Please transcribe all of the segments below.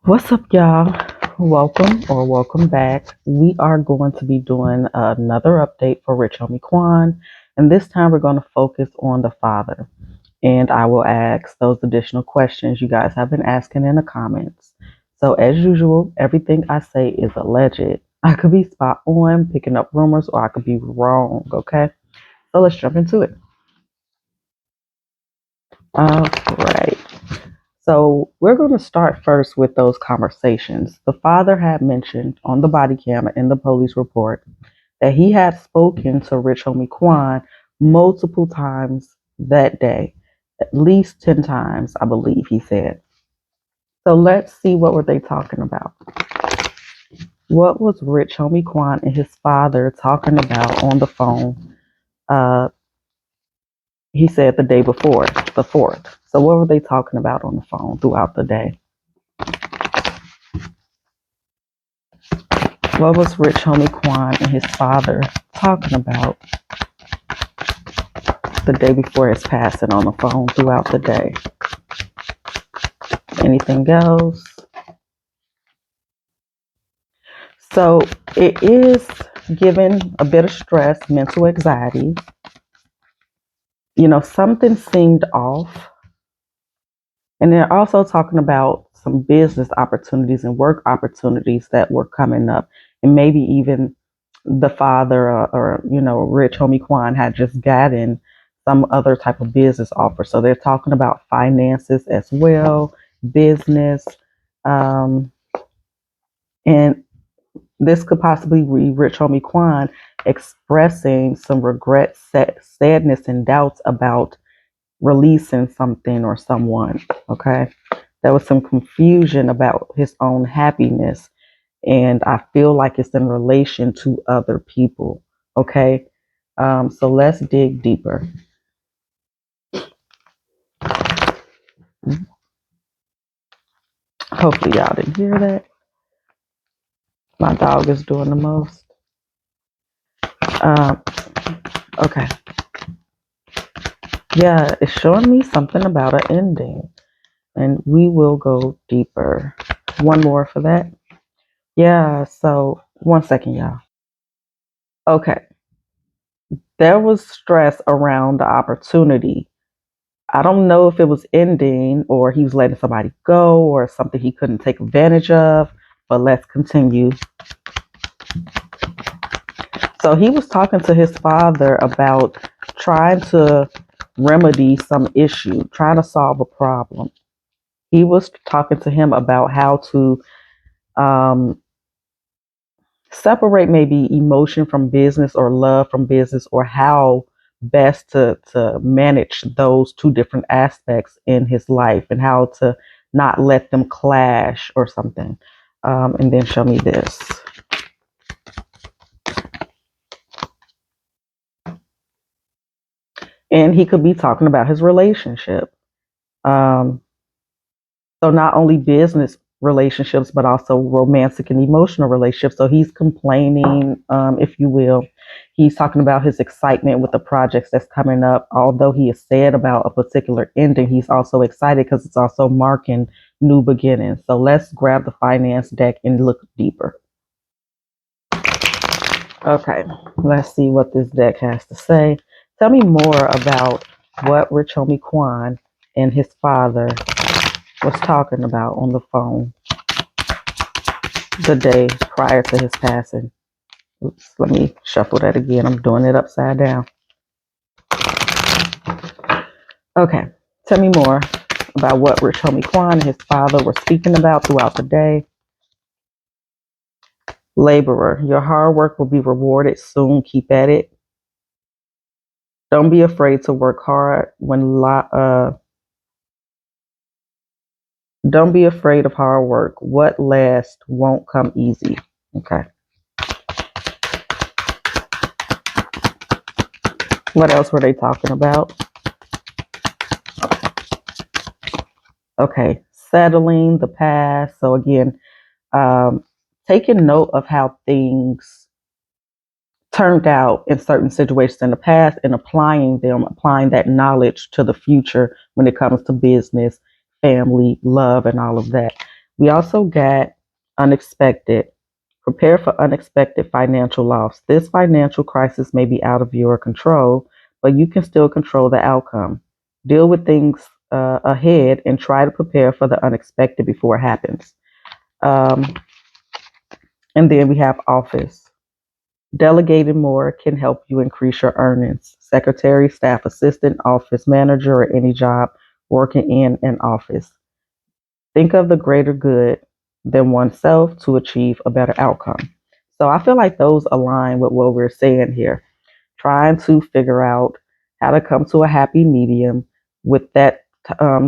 What's up, y'all? Welcome back. We are going to be doing another update for Rich Homie Quan, and this time we're going to focus on the father. And I will ask those additional questions you guys have been asking in the comments. So, as usual, everything I say is alleged. I could be spot on, picking up rumors, or I could be wrong, okay? So, let's jump into it. All right. So we're going to start first with those conversations. The father had mentioned on the body cam in the police report that he had spoken to Rich Homie Quan multiple times that day, at least 10 times, I believe he said. So let's see, what were they talking about? What was Rich Homie Quan and his father talking about on the phone? Uh, he said the day before, the 4th. So what were they talking about on the phone throughout the day? What was Rich Homie Quan and his father talking about the day before his passing on the phone throughout the day? Anything else? So it is giving a bit of stress, mental anxiety. Something seemed off. And they're also talking about some business opportunities and work opportunities that were coming up. And maybe even the father or Rich Homie Quan had just gotten some other type of business offer. So they're talking about finances as well, business. Um, and this could possibly be Rich Homie Quan expressing some regret, sadness, and doubts about releasing something or someone. Okay. There was some confusion about his own happiness, and I feel like it's in relation to other people. Okay. So let's dig deeper. Hopefully, y'all didn't hear that. My dog is doing the most. Um, okay. Yeah, it's showing me something about an ending, and we will go deeper. One more for that. Yeah, so 1 second, y'all. Okay. There was stress around the opportunity. I don't know if it was ending or he was letting somebody go or something he couldn't take advantage of, but let's continue. So he was talking to his father about trying to remedy some issue, trying to solve a problem. He was talking to him about how to um, separate maybe emotion from business or love from business, or how best to manage those two different aspects in his life and how to not let them clash or something. And then show me this. And he could be talking about his relationship. Um, So not only business relationships, but also romantic and emotional relationships. So he's complaining, if you will. He's talking about his excitement with the projects that's coming up. Although he has said about a particular ending, he's also excited because it's also marking new beginnings. So let's grab the finance deck and look deeper. Okay, let's see what this deck has to say. Tell me more about what Rich Homie Quan and his father was talking about on the phone the day prior to his passing. Oops, let me shuffle that again. I'm doing it upside down. Okay, tell me more about what Rich Homie Quan and his father were speaking about throughout the day. Laborer, your hard work will be rewarded soon. Keep at it. Don't be afraid to work hard don't be afraid of hard work. What lasts won't come easy. Okay. What else were they talking about? Okay, settling the past. So again, um, taking note of how things turned out in certain situations in the past and applying that knowledge to the future when it comes to business, family, love, and all of that. We also got unexpected. Prepare for unexpected financial loss. This financial crisis may be out of your control, but you can still control the outcome. Deal with things ahead and try to prepare for the unexpected before it happens. Um, and then we have office. Delegating more can help you increase your earnings. Secretary, staff assistant, office manager, or any job working in an office. Think of the greater good than oneself to achieve a better outcome. So I feel like those align with what we're saying here, trying to figure out how to come to a happy medium with that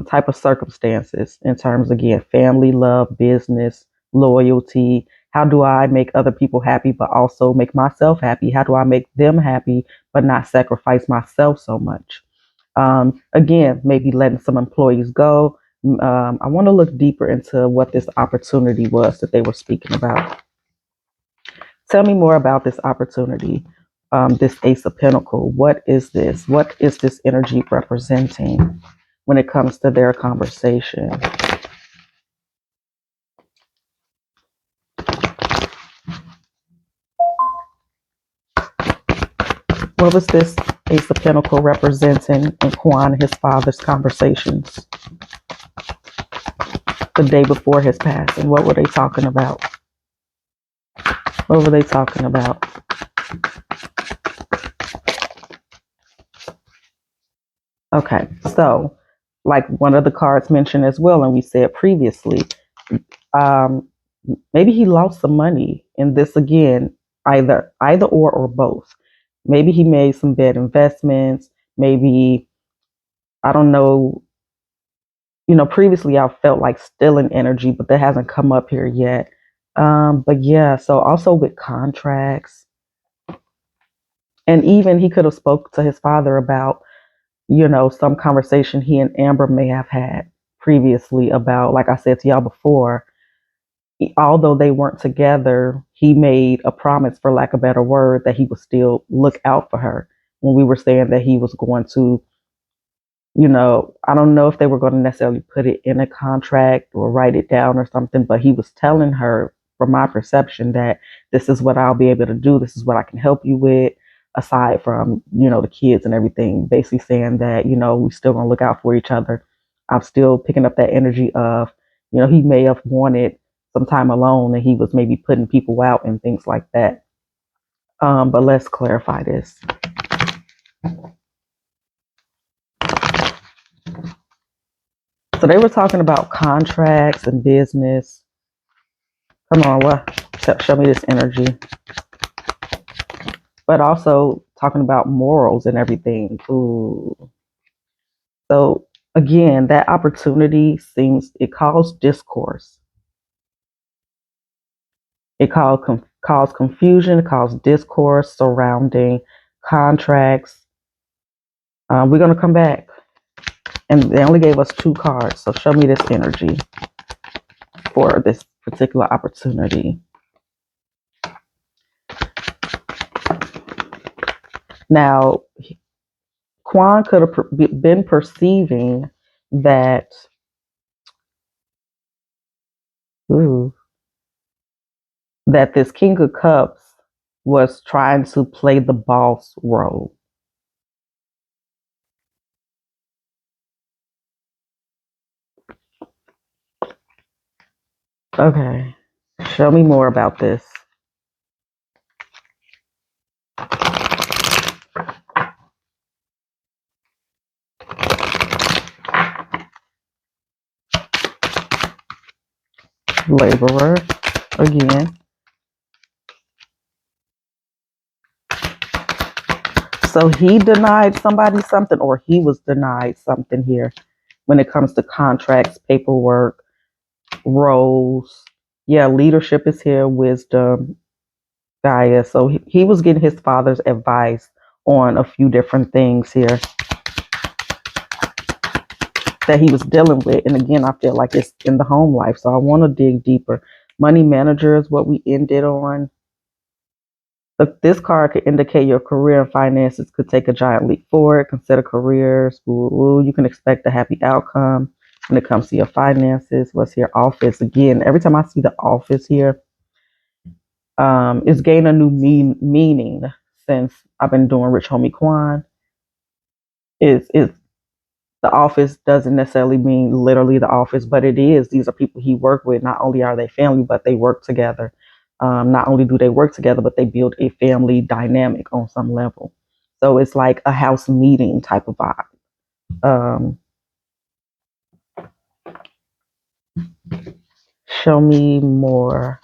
type of circumstances in terms, again, family, love, business, loyalty. How do I make other people happy, but also make myself happy? How do I make them happy, but not sacrifice myself so much? Again, maybe letting some employees go. I want to look deeper into what this opportunity was that they were speaking about. Tell me more about this opportunity, this Ace of Pentacle. What is this? What is this energy representing when it comes to their conversation? What was this Ace of Pentacle representing in Quan and his father's conversations the day before his passing? What were they talking about? What were they talking about? Okay, so like one of the cards mentioned as well, and we said previously, um, maybe he lost some money in this again, either or both. Maybe he made some bad investments. Maybe I don't know. Previously I felt like stealing energy, but that hasn't come up here yet. But yeah, so also with contracts, and even he could have spoke to his father about some conversation he and Amber may have had previously about, like I said to y'all before, although they weren't together, he made a promise, for lack of a better word, that he would still look out for her when we were saying that he was going to, I don't know if they were going to necessarily put it in a contract or write it down or something, but he was telling her, from my perception, that this is what I'll be able to do. This is what I can help you with, aside from, the kids and everything. Basically saying that, we still going to look out for each other. I'm still picking up that energy of, he may have wanted some time alone and he was maybe putting people out and things like that. But let's clarify this. So they were talking about contracts and business. Come on, what? Show me this energy. But also talking about morals and everything. Ooh. So again, that opportunity it calls discourse. It calls confusion, it calls discourse surrounding contracts. We're going to come back. And they only gave us 2 cards. So show me this energy for this particular opportunity. Now, Quan could have been perceiving that, that this King of Cups was trying to play the boss role. Okay, show me more about this. Laborer, again. So he denied somebody something, or he was denied something here when it comes to contracts, paperwork, roles. Yeah, leadership is here, wisdom, Gaia. So he was getting his father's advice on a few different things here that he was dealing with. And again, I feel like it's in the home life. So I want to dig deeper. Money manager is what we ended on. This card could indicate your career and finances could take a giant leap forward. Consider careers. Ooh, you can expect a happy outcome. when it comes to your finances. What's your office? Again, every time I see the office here, it's gained a new meaning since I've been doing Rich Homie Quan. Is the office doesn't necessarily mean literally the office, but it is. These are people he worked with. Not only are they family, but they work together. Not only do they work together, but they build a family dynamic on some level. So it's like a house meeting type of vibe. Um, show me more.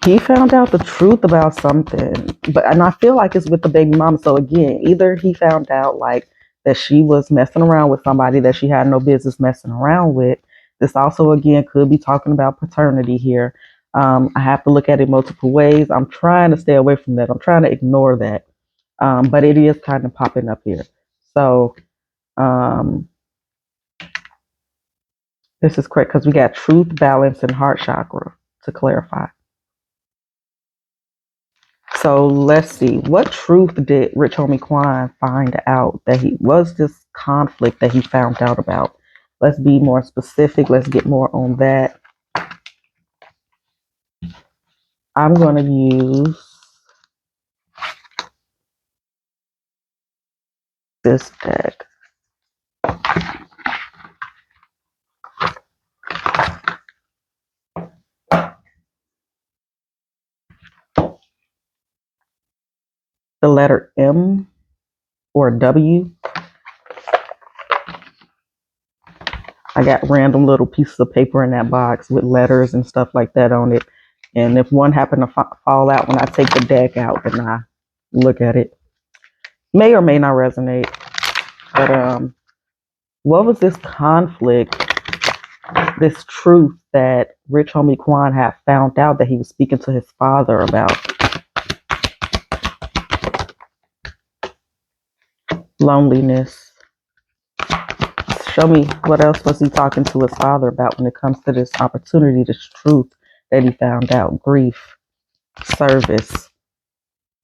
He found out the truth about something, and I feel like it's with the baby mama. So again, either he found out like that she was messing around with somebody that she had no business messing around with. This also again could be talking about paternity here. I have to look at it multiple ways. I'm trying to stay away from that. I'm trying to ignore that, but it is kind of popping up here. So um, this is correct because we got truth, balance, and heart chakra to clarify. So let's see. What truth did Rich Homie Quan find out that he was this conflict that he found out about? Let's be more specific. Let's get more on that. I'm going to use this deck. The letter M or W. I got random little pieces of paper in that box with letters and stuff like that on it. And if one happened to fall out when I take the deck out, then I look at it. May or may not resonate. But what was this conflict, this truth that Rich Homie Quan had found out that he was speaking to his father about? Loneliness. Show me what else was he talking to his father about when it comes to this opportunity, this truth that he found out. Grief, service.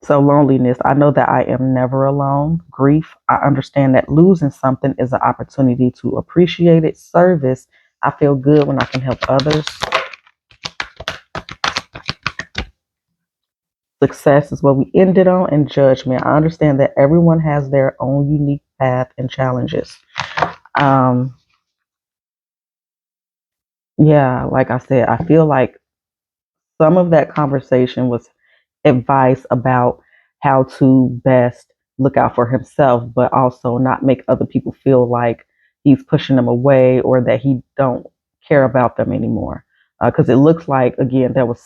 So loneliness, I know that I am never alone. Grief, I understand that losing something is an opportunity to appreciate it. Service, I feel good when I can help others. Success is what we ended on, and judgment. I understand that everyone has their own unique path and challenges. Yeah, like I said, I feel like some of that conversation was advice about how to best look out for himself, but also not make other people feel like he's pushing them away or that he don't care about them anymore. Because it looks like again there was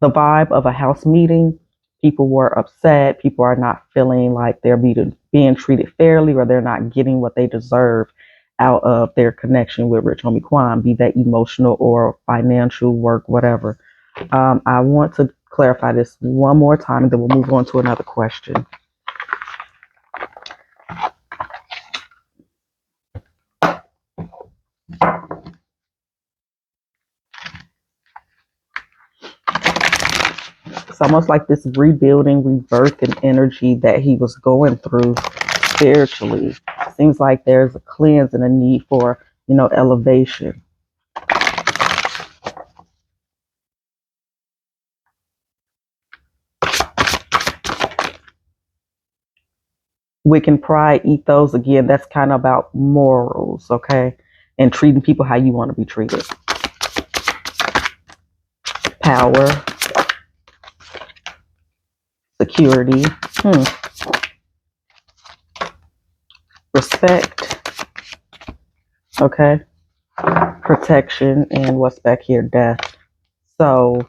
the vibe of a house meeting. People were upset. People are not feeling like they're being treated fairly, or they're not getting what they deserve out of their connection with Rich Homie Quan, be that emotional or financial, work, whatever. I want to clarify this one more time, and then we'll move on to another question. It's almost like this rebuilding, rebirthing energy that he was going through spiritually. Seems like there's a cleanse and a need for, elevation. Wiccan pride ethos, again, that's kind of about morals, okay? And treating people how you want to be treated. Power, security, respect, okay? Protection, and what's back here? Death. So,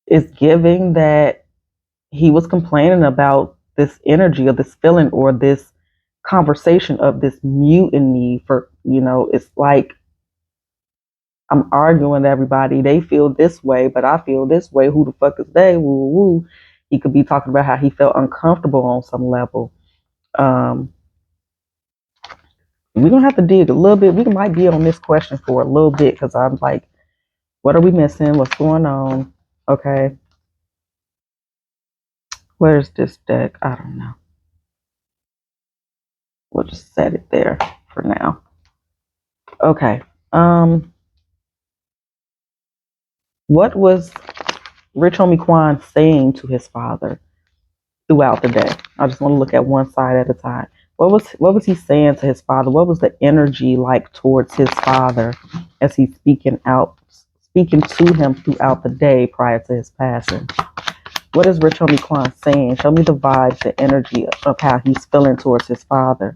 it's giving that he was complaining about this energy or this feeling or this conversation of this mutiny for, it's like I'm arguing with everybody. They feel this way, but I feel this way. Who the fuck is they? Woo woo. He could be talking about how he felt uncomfortable on some level. Um, we're gonna have to dig a little bit. We might be on this question for a little bit because I'm like, what are we missing? What's going on? Okay, where's this deck? I don't know. We'll just set it there for now. Okay. What was Rich Homie Quan saying to his father throughout the day? I just want to look at one side at a time. What was he saying to his father? What was the energy like towards his father as he's speaking to him throughout the day prior to his passing? What is Rich Homie Quan saying? Show me the vibes, the energy of how he's feeling towards his father.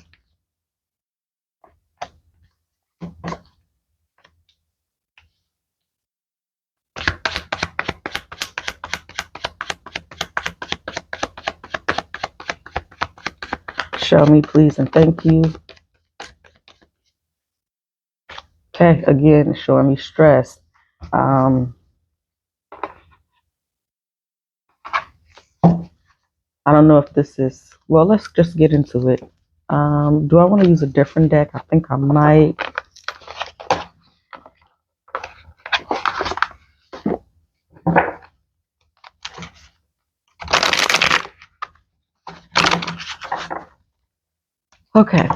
Show me, please, and thank you. Okay, again, showing me stress. I don't know if this is, well, let's just get into it. Do I want to use a different deck? I think I might. Okay.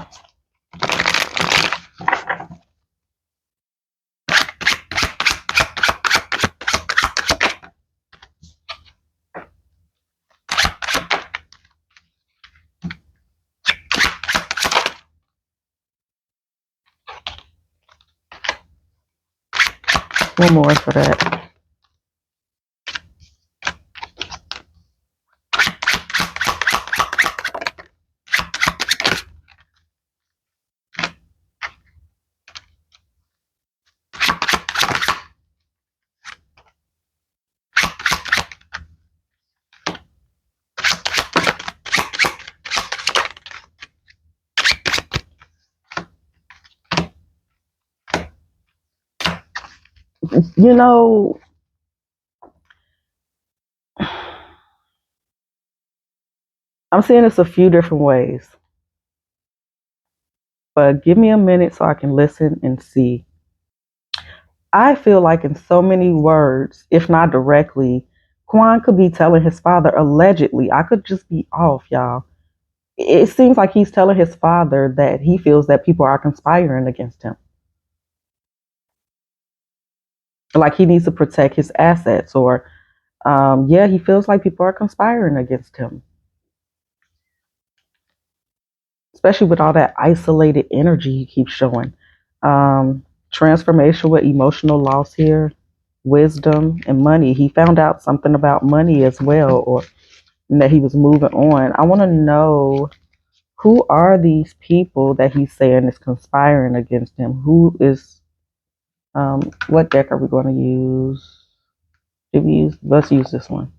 One more for that. You know, I'm seeing this a few different ways, but give me a minute so I can listen and see. I feel like in so many words, if not directly, Quan could be telling his father allegedly. I could just be off, y'all. It seems like he's telling his father that he feels that people are conspiring against him. Like he needs to protect his assets, or yeah, he feels like people are conspiring against him, especially with all that isolated energy he keeps showing. Transformation with emotional loss here, wisdom, and money. He found out something about money as well, or that he was moving on. I want to know, who are these people that he's saying is conspiring against him? Who is, what deck are we going to use? Let's use this one.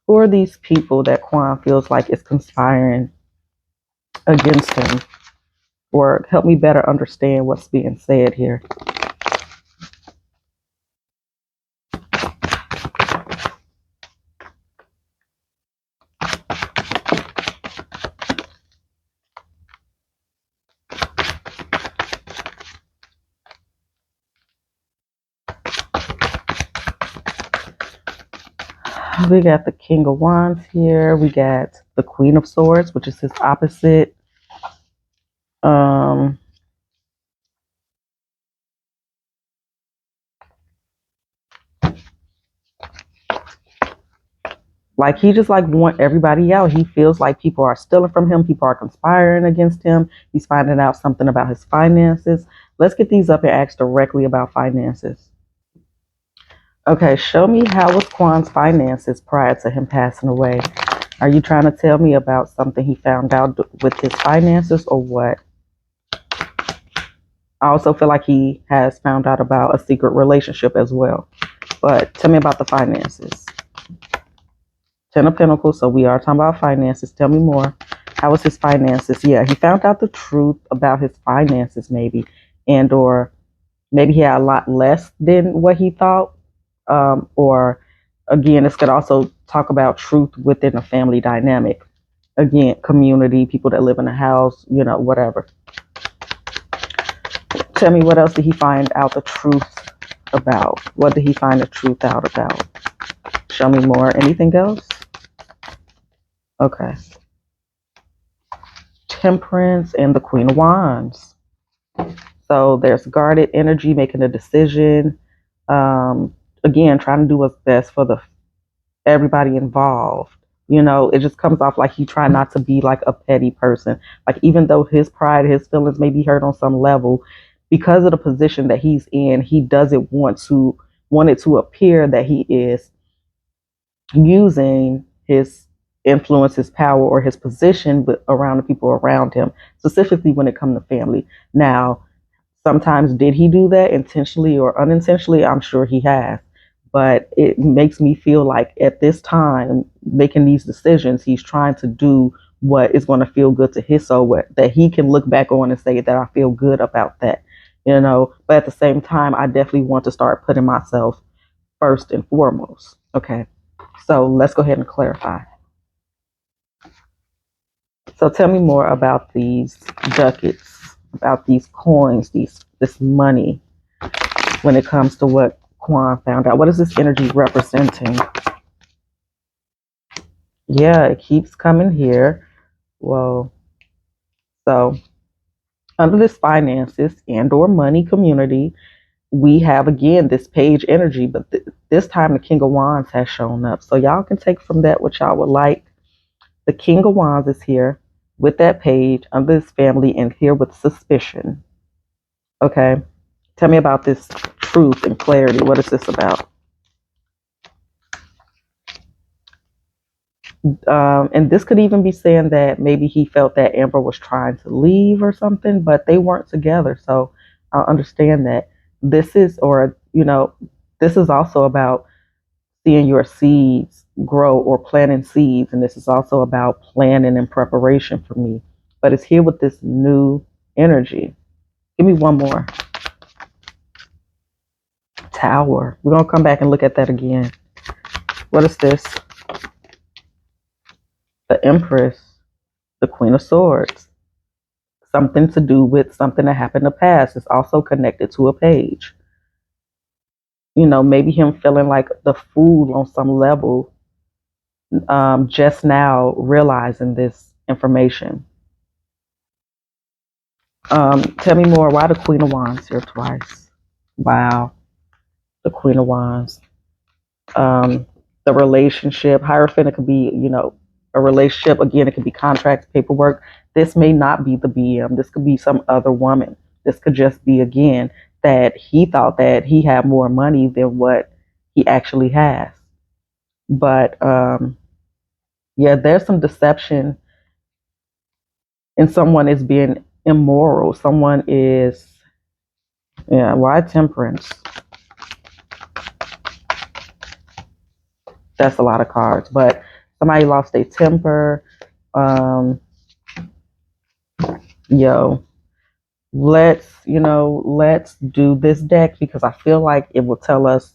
Who are these people that Quan feels like is conspiring against him? Or help me better understand what's being said here. We got the King of Wands here. We got the Queen of Swords, which is his opposite. Like he just like want everybody out. He feels like people are stealing from him. People are conspiring against him. He's finding out something about his finances. Let's get these up and ask directly about finances. Okay, show me how was Quan's finances prior to him passing away. Are you trying to tell me about something he found out with his finances or what? I also feel like he has found out about a secret relationship as well. But tell me about the finances. Ten of Pentacles, so we are talking about finances. Tell me more. How was his finances? Yeah, he found out the truth about his finances maybe. And or Maybe he had a lot less than what he thought. Or again, this could also talk about truth within a family dynamic. Again, community, people that live in a house, whatever. Tell me, what else did he find out the truth about? What did he find the truth out about? Show me more. Anything else? Okay. Temperance and the Queen of Wands. So there's guarded energy, making a decision. Again, trying to do what's best for the everybody involved. It just comes off like he tried not to be like a petty person. Like, even though his pride, his feelings may be hurt on some level, because of the position that he's in, he doesn't want it to appear that he is using his influence, his power, or his position around the people around him, specifically when it comes to family. Now, sometimes did he do that intentionally or unintentionally? I'm sure he has. But it makes me feel like at this time, making these decisions, he's trying to do what is going to feel good to his soul, that he can look back on and say that I feel good about that. But at the same time, I definitely want to start putting myself first and foremost. Okay. So let's go ahead and clarify. So tell me more about these ducats, about these coins, this money, when it comes to what Quan found out. What is this energy representing? Yeah, it keeps coming here. Whoa. So under this finances and or money community, we have again this page energy, but this time the King of Wands has shown up. So y'all can take from that what y'all would like. The King of Wands is here with that page under this family and here with suspicion. Okay. Tell me about this truth and clarity. What is this about? And this could even be saying that maybe he felt that Amber was trying to leave or something, but they weren't together. So I'll understand that. This is, this is also about seeing your seeds grow or planting seeds. And this is also about planning and preparation for me. But it's here with this new energy. Give me one more. Tower. We're going to come back and look at that again. What is this? The Empress, the Queen of Swords. Something to do with something that happened in the past. It's also connected to a page. Maybe him feeling like the fool on some level, just now realizing this information. Tell me more. Why the Queen of Wands here twice? Wow. The Queen of Wands. The relationship. Hierophant, it could be, a relationship. Again, it could be contracts, paperwork. This may not be the BM. This could be some other woman. This could just be, again, that he thought that he had more money than what he actually has. But yeah, there's some deception, and someone is being immoral. Someone is, why temperance? That's a lot of cards, but somebody lost their temper. Let's do this deck because I feel like it will tell us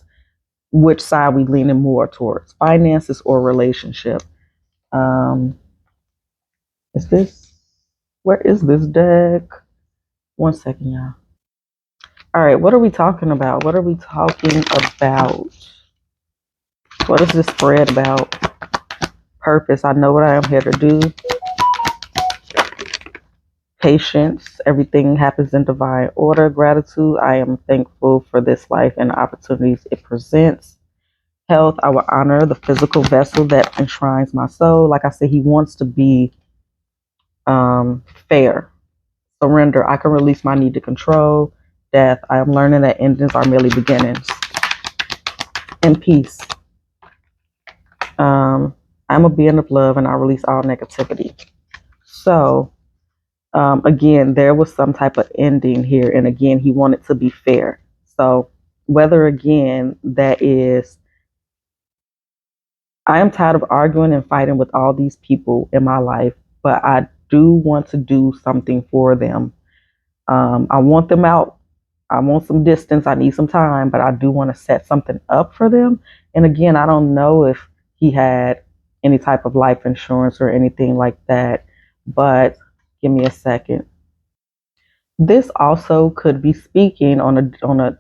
which side we leaning more towards, finances or relationship. Where is this deck? One second, y'all. All right, what are we talking about? What are we talking about? What is this spread about? Purpose. I know what I am here to do. Patience. Everything happens in divine order. Gratitude. I am thankful for this life and the opportunities it presents. Health. I will honor the physical vessel that enshrines my soul. Like I said, he wants to be fair. Surrender. I can release my need to control. Death. I am learning that endings are merely beginnings. And peace. I'm a being of love and I release all negativity. So, again, there was some type of ending here. And again, he wanted to be fair. So whether, again, that is, I am tired of arguing and fighting with all these people in my life, but I do want to do something for them. I want them out I want some distance. I need some time, but I do want to set something up for them. And again, I don't know if he had any type of life insurance or anything like that, but give me a second. This also could be speaking on a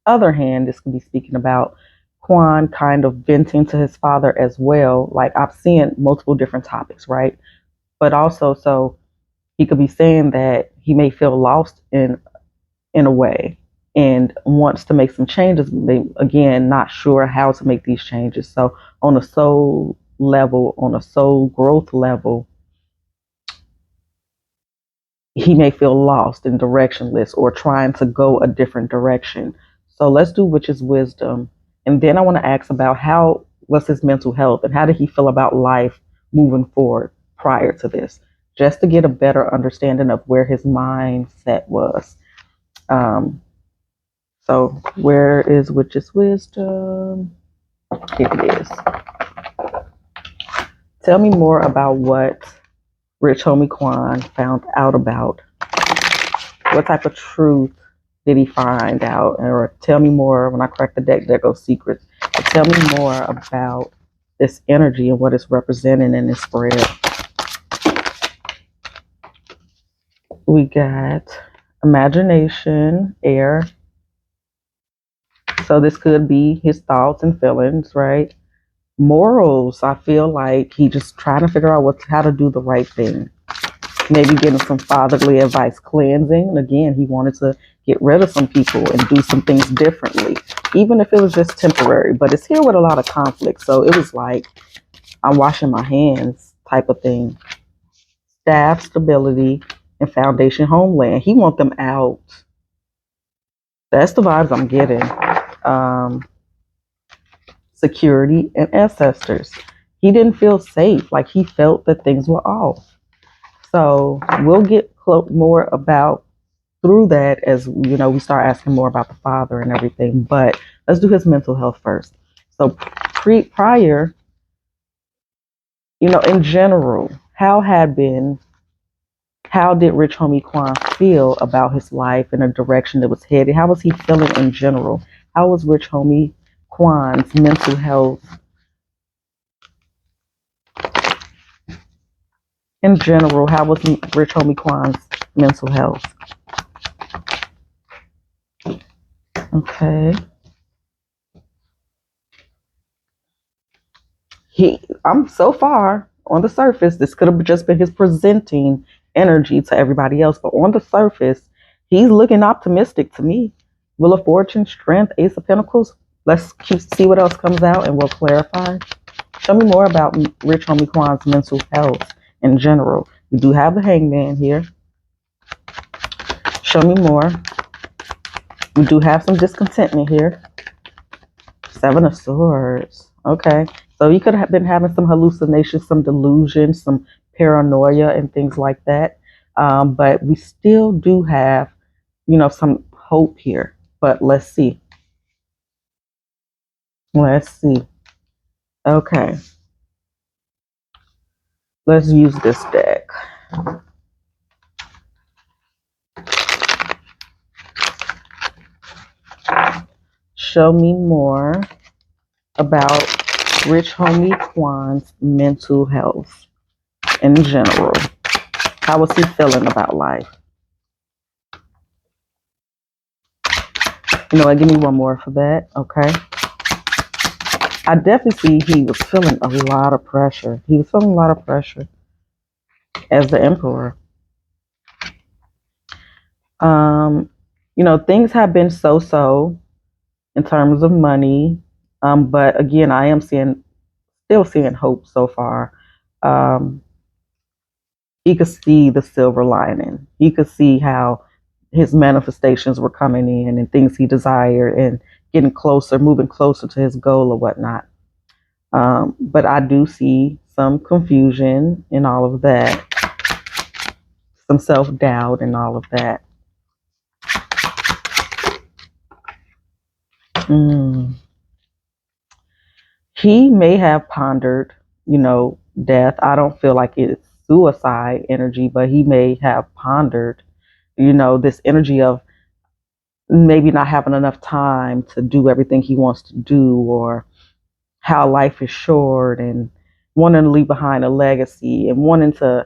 other hand, this could be speaking about Quan kind of venting to his father as well. Like I've seen multiple different topics, right? But also, so he could be saying that he may feel lost in a way and wants to make some changes. Again, not sure how to make these changes. So on a soul level, on a soul growth level, he may feel lost and directionless or trying to go a different direction. So let's do witch's wisdom. And then I want to ask about how was his mental health and how did he feel about life moving forward prior to this, just to get a better understanding of where his mindset was. Um, so where is witch's wisdom? Here it is. Tell me more about what Rich Homie Quan found out about. What type of truth did he find out? Or tell me more. When I crack the deck, there goes secrets. But tell me more about this energy and what it's representing in this spread. We got imagination, air. So this could be his thoughts and feelings, right? Morals. I feel like he just trying to figure out how to do the right thing. Maybe getting some fatherly advice, cleansing. And again, he wanted to get rid of some people and do some things differently, even if it was just temporary. But it's here with a lot of conflict. So it was like, I'm washing my hands type of thing. Staff, stability, and foundation homeland. He want them out. That's the vibes I'm getting. Security and ancestors. He didn't feel safe. Like he felt that things were off. So we'll get more about through that as we start asking more about the father and everything. But let's do his mental health first. So prior, in general, how did Rich Homie Quan feel about his life and the direction that was headed? How was he feeling in general? How was Rich Homie Quan's mental health in general? How was Rich Homie Quan's mental health? Okay. I'm so far on the surface, this could have just been his presenting energy to everybody else, but on the surface, he's looking optimistic to me. Wheel of Fortune, Strength, Ace of Pentacles. Let's see what else comes out and we'll clarify. Show me more about Rich Homie Quan's mental health in general. We do have the Hangman here. Show me more. We do have some discontentment here. Seven of Swords. Okay. So he could have been having some hallucinations, some delusions, some paranoia and things like that. But we still do have, some hope here. But let's see. Let's see. Okay. Let's use this deck. Show me more about Rich Homie Quan's mental health in general. How was he feeling about life? Give me one more for that. Okay. I definitely see he was feeling a lot of pressure. He was feeling a lot of pressure as the emperor. Things have been so in terms of money. But again, I am still seeing hope so far. He could see the silver lining. He could see how his manifestations were coming in and things he desired and getting closer, moving closer to his goal or whatnot. But I do see some confusion in all of that, some self-doubt and all of that. He may have pondered, death. I don't feel like it's suicide energy, but he may have pondered, this energy of maybe not having enough time to do everything he wants to do, or how life is short, and wanting to leave behind a legacy and wanting to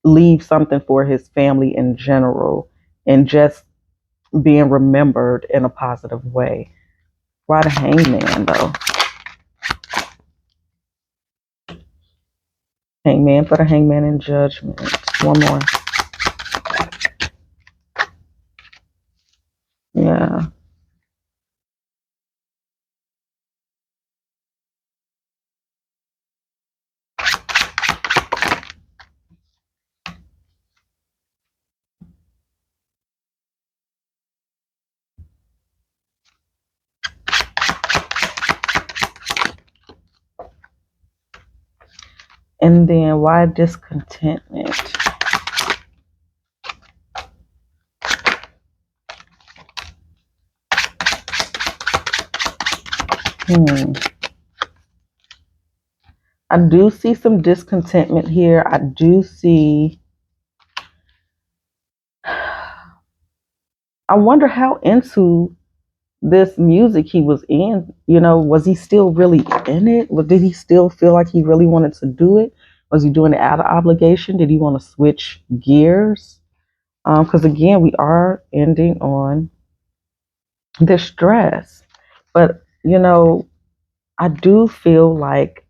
leave something for his family in general, and just being remembered in a positive way. Why the hangman though? Hangman for the hangman in judgment. One more. Yeah. And then why discontentment? I do see some discontentment here. I do see. I wonder how into this music he was in. Was he still really in it? Did he still feel like he really wanted to do it? Was he doing it out of obligation? Did he want to switch gears? Because again, we are ending on the stress. But, I do feel like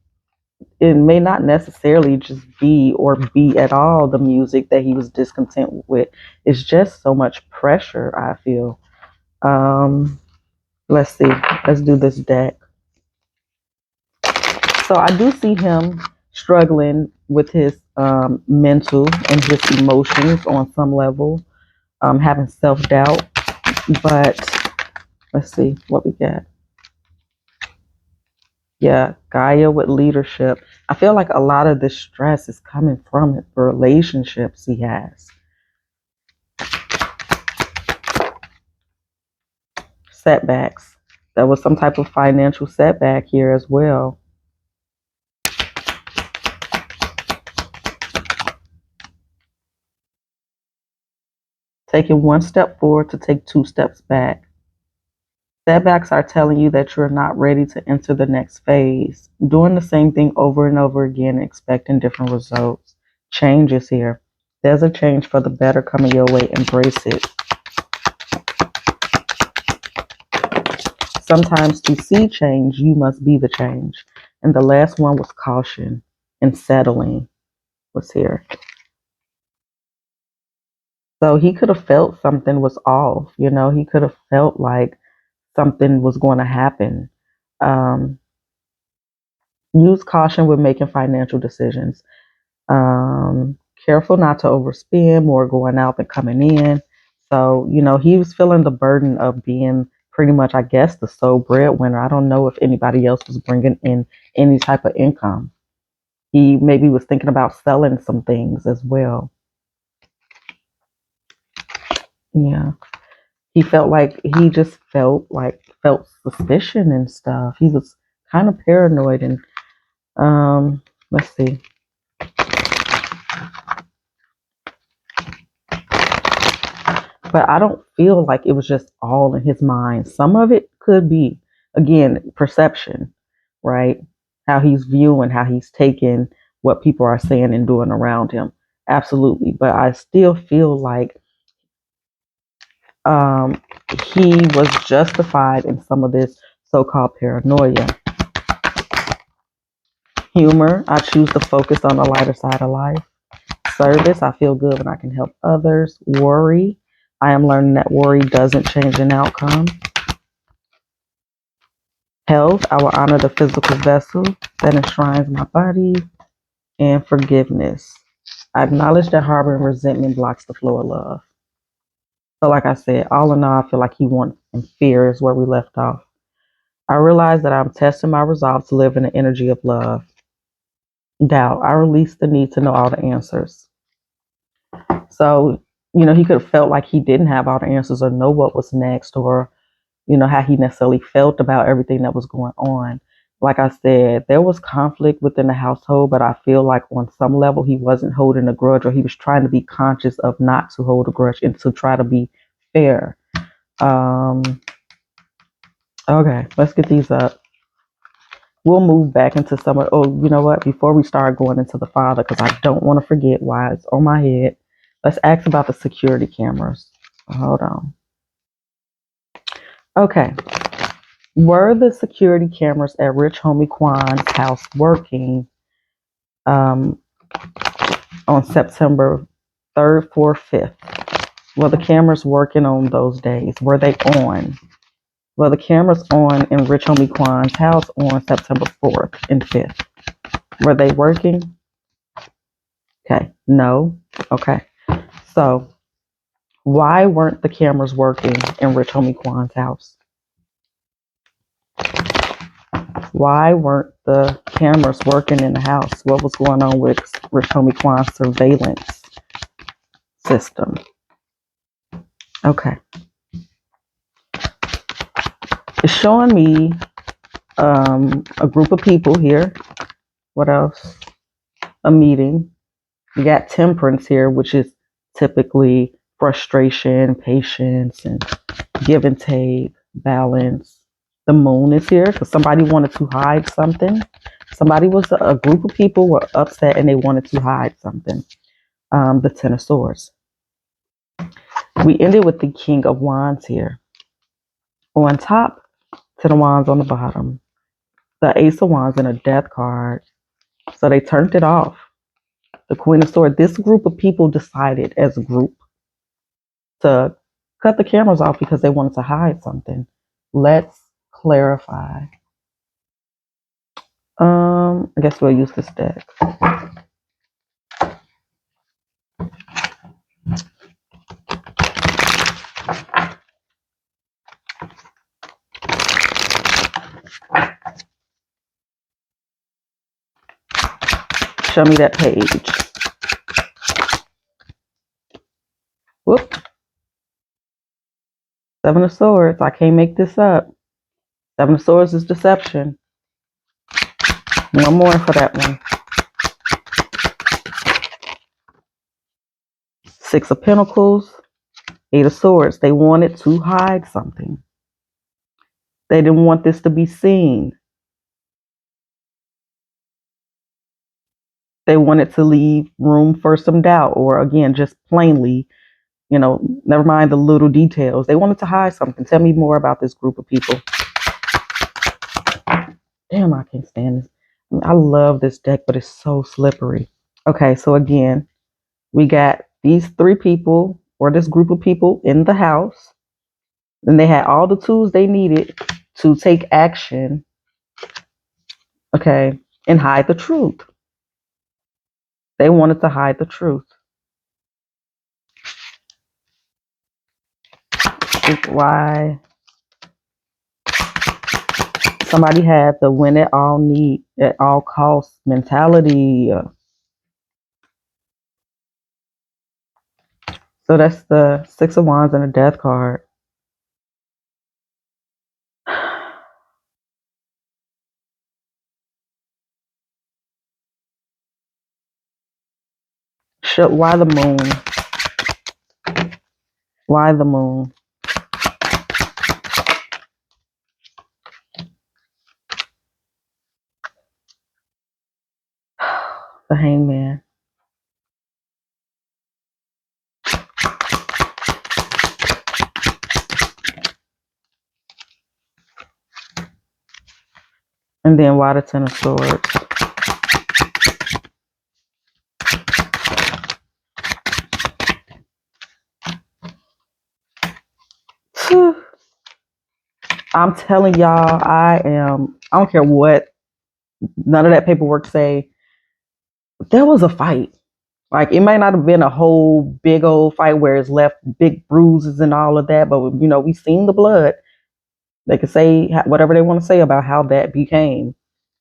it may not necessarily just be or be at all the music that he was discontent with. It's just so much pressure, I feel. Let's see. Let's do this deck. So I do see him struggling with his mental and his emotions on some level, having self doubt. But let's see what we got. Yeah, Gaia with leadership. I feel like a lot of this stress is coming from the relationships he has. Setbacks. There was some type of financial setback here as well. Taking one step forward to take two steps back. Setbacks are telling you that you're not ready to enter the next phase. Doing the same thing over and over again, expecting different results. Change is here. There's a change for the better coming your way. Embrace it. Sometimes to see change, you must be the change. And the last one was caution and settling was here. So he could have felt something was off. He could have felt like something was going to happen. Use caution when making financial decisions. Careful not to overspend, more going out than coming in. So, he was feeling the burden of being pretty much, I guess, the sole breadwinner. I don't know if anybody else was bringing in any type of income. He maybe was thinking about selling some things as well. Yeah. He just felt suspicion and stuff. He was kind of paranoid and let's see. But I don't feel like it was just all in his mind. Some of it could be, again, perception, right? How he's viewing, how he's taking what people are saying and doing around him. Absolutely. But I still feel like he was justified in some of this so-called paranoia. Humor, I choose to focus on the lighter side of life. Service, I feel good when I can help others. Worry, I am learning that worry doesn't change an outcome. Health, I will honor the physical vessel that enshrines my body. And forgiveness, I acknowledge that harboring resentment blocks the flow of love. So like I said, all in all, I feel like he wants, and fear is where we left off. I realize that I'm testing my resolve to live in the energy of love. Doubt, I release the need to know all the answers. So, he could have felt like he didn't have all the answers or know what was next, or, how he necessarily felt about everything that was going on. Like I said, there was conflict within the household, but I feel like on some level he wasn't holding a grudge, or he was trying to be conscious of not to hold a grudge and to try to be fair. Okay, let's get these up. We'll move back into some of, oh, you know what? Before we start going into the father, because I don't want to forget why it's on my head, let's ask about the security cameras. Hold on. Okay. Were the security cameras at Rich Homie Kwan's house working on September 3rd, 4th, 5th? Were the cameras working on those days? Were they on? Were the cameras on in Rich Homie Kwan's house on September 4th and 5th? Were they working? Okay. No. Okay. So why weren't the cameras working in Rich Homie Kwan's house? Why weren't the cameras working in the house? What was going on with Rich Homie Kwan's surveillance system? Okay. It's showing me a group of people here. What else? A meeting. You got temperance here, which is typically frustration, patience, and give and take, balance. The moon is here because somebody wanted to hide something. A group of people were upset and they wanted to hide something. The Ten of Swords. We ended with the King of Wands here. On top, Ten of Wands on the bottom. The Ace of Wands and a Death card. So they turned it off. The Queen of Swords. This group of people decided as a group to cut the cameras off because they wanted to hide something. Let's clarify. I guess we'll use this deck. Show me that page. Whoop. Seven of Swords. I can't make this up. Seven of Swords is deception. One more for that one. Six of Pentacles. Eight of Swords. They wanted to hide something. They didn't want this to be seen. They wanted to leave room for some doubt, or again, just plainly, never mind the little details. They wanted to hide something. Tell me more about this group of people. Damn, I can't stand this. I love this deck, but it's so slippery. Okay, so again, we got these three people, or this group of people in the house, and they had all the tools they needed to take action, okay, and hide the truth. They wanted to hide the truth. Why? Somebody had the win at all costs mentality. So that's the Six of Wands and a Death card. Why the moon? Why the moon? The Hangman. And then why the Ten of Swords? I'm telling y'all, I don't care what none of that paperwork say. There was a fight. Like, it might not have been a whole big old fight where it's left big bruises and all of that, but we seen the blood. They could say whatever they want to say about how that became.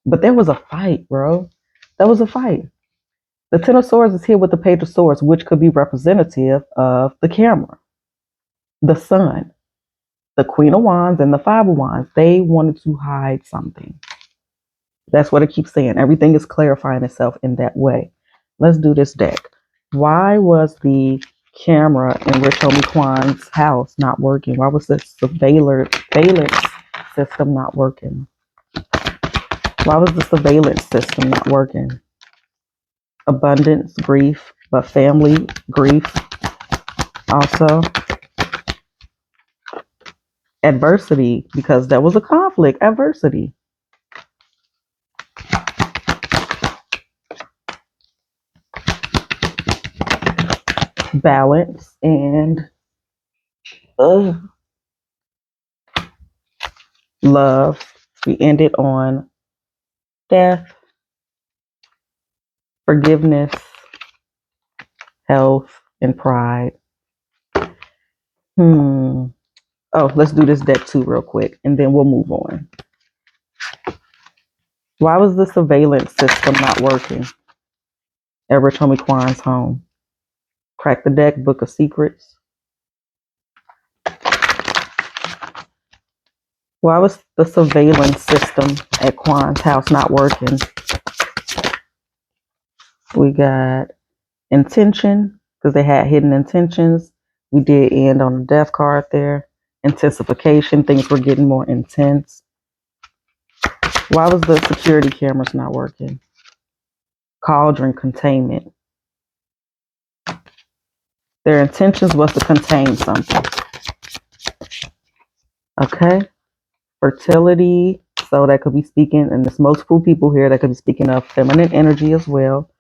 But there was a fight, bro. There was a fight. The Ten of Swords is here with the Page of Swords, which could be representative of the camera, the sun, the Queen of Wands, and the Five of Wands. They wanted to hide something. That's what it keeps saying. Everything is clarifying itself in that way. Let's do this deck. Why was the camera in Rich Homie Quan's house not working? Why was the surveillance system not working? Why was the surveillance system not working? Abundance, grief, but family grief also. Adversity, because there was a conflict. Adversity. Balance and love. We ended on death, forgiveness, health, and pride. Oh, let's do this deck too real quick, and then we'll move on. Why was the surveillance system not working at Rich Homie Quan's home? Crack the deck, book of secrets. Why was the surveillance system at Quan's house not working? We got intention, because they had hidden intentions. We did end on the death card there. Intensification, things were getting more intense. Why was the security cameras not working? Cauldron, containment. Their intentions was to contain something. Okay. Fertility. So that could be speaking, and there's multiple people here that could be speaking of feminine energy as well.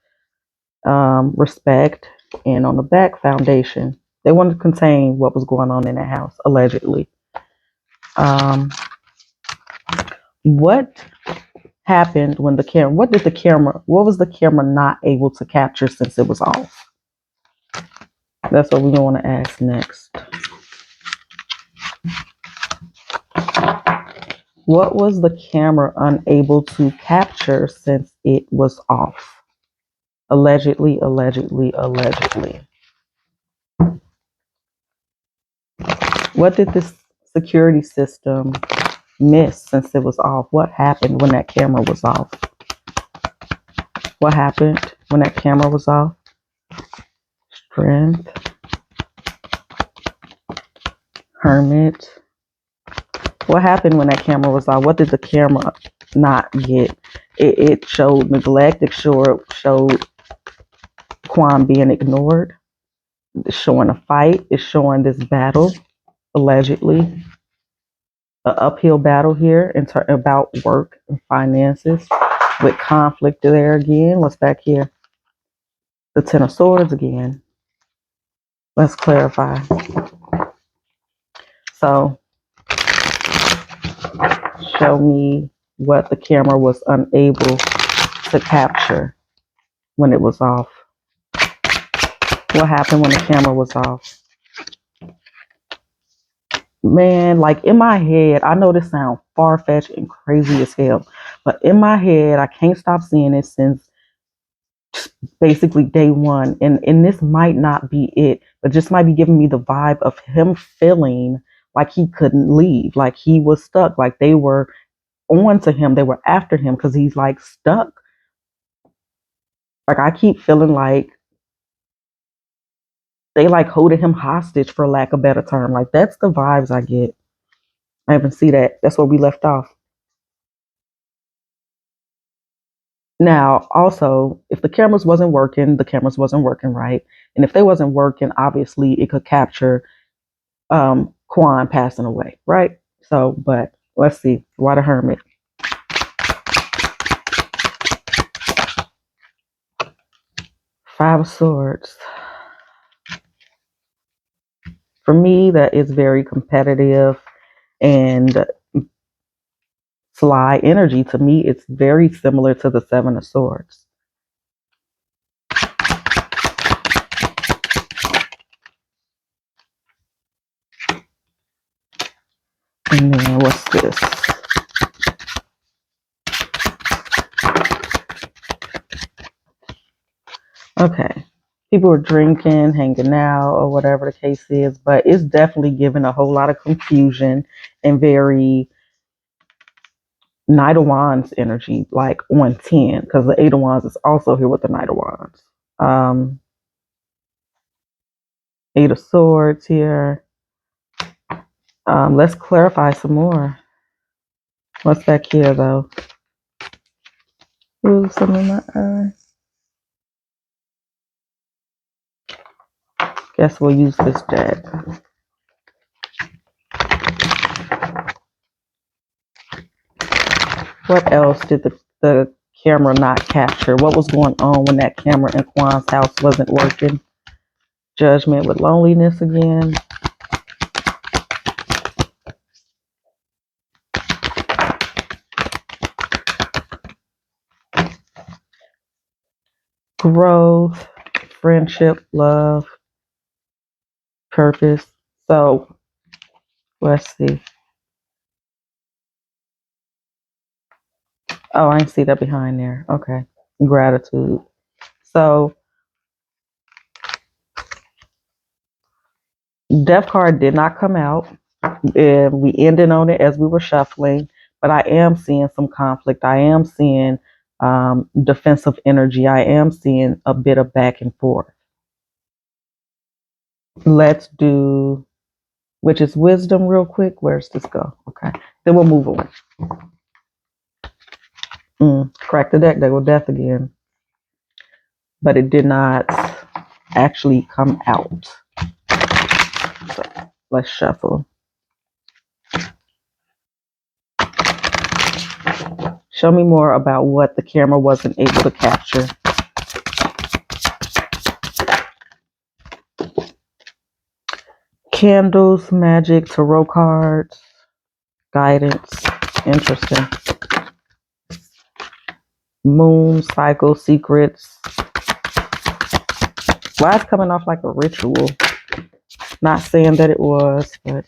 Respect. And on the back, foundation. They wanted to contain what was going on in the house, allegedly. What happened when the camera, what was the camera not able to capture since it was off? That's what we want to ask next. What was the camera unable to capture since it was off? Allegedly, allegedly, allegedly. What did this security system miss since it was off? What happened when that camera was off? What happened when that camera was off? Strength. Hermit. What happened when that camera was off? What did the camera not get? It showed neglect. It showed Quan being ignored. It's showing a fight. It's showing this battle, allegedly. An uphill battle here about work and finances with conflict there again. What's back here? The Ten of Swords again. Let's clarify. So, show me what the camera was unable to capture when it was off. What happened when the camera was off? Man, like in my head, I know this sounds far-fetched and crazy as hell, but in my head, I can't stop seeing it since basically day one. And this might not be it, but just might be giving me the vibe of him feeling like he couldn't leave, like he was stuck, like they were on to him, they were after him because he's like stuck. Like I keep feeling like they like holding him hostage, for lack of a better term. Like that's the vibes I get. I even see that. That's where we left off. Now, also, if the cameras wasn't working, the cameras wasn't working right. And if they wasn't working, obviously it could capture Quan passing away, right? So, but let's see. Why the Hermit? Five of Swords. For me, that is very competitive and sly energy. To me, it's very similar to the Seven of Swords. And then what's this? Okay. People are drinking, hanging out, or whatever the case is, but it's definitely giving a whole lot of confusion and very Knight of Wands energy, like on 10, because the Eight of Wands is also here with the Knight of Wands. Eight of Swords here. Let's clarify some more. What's back here, though? Ooh, something in my eye. Guess we'll use this deck. What else did the camera not capture? What was going on when that camera in Kwan's house wasn't working? Judgment with loneliness again. Growth, friendship, love, purpose. So let's see. Oh, I didn't see that behind there. Okay. Gratitude. So Death card did not come out. And we ended on it as we were shuffling, but I am seeing some conflict. I am seeing defensive energy. I am seeing a bit of back and forth. Let's do, which is wisdom real quick. Where's this go? Okay. Then we'll move on. Crack the deck. There go death again. But it did not actually come out. So let's shuffle. Show me more about what the camera wasn't able to capture. Candles, magic, tarot cards, guidance. Interesting. Moon, cycle, secrets. Why it's coming off like a ritual. Not saying that it was, but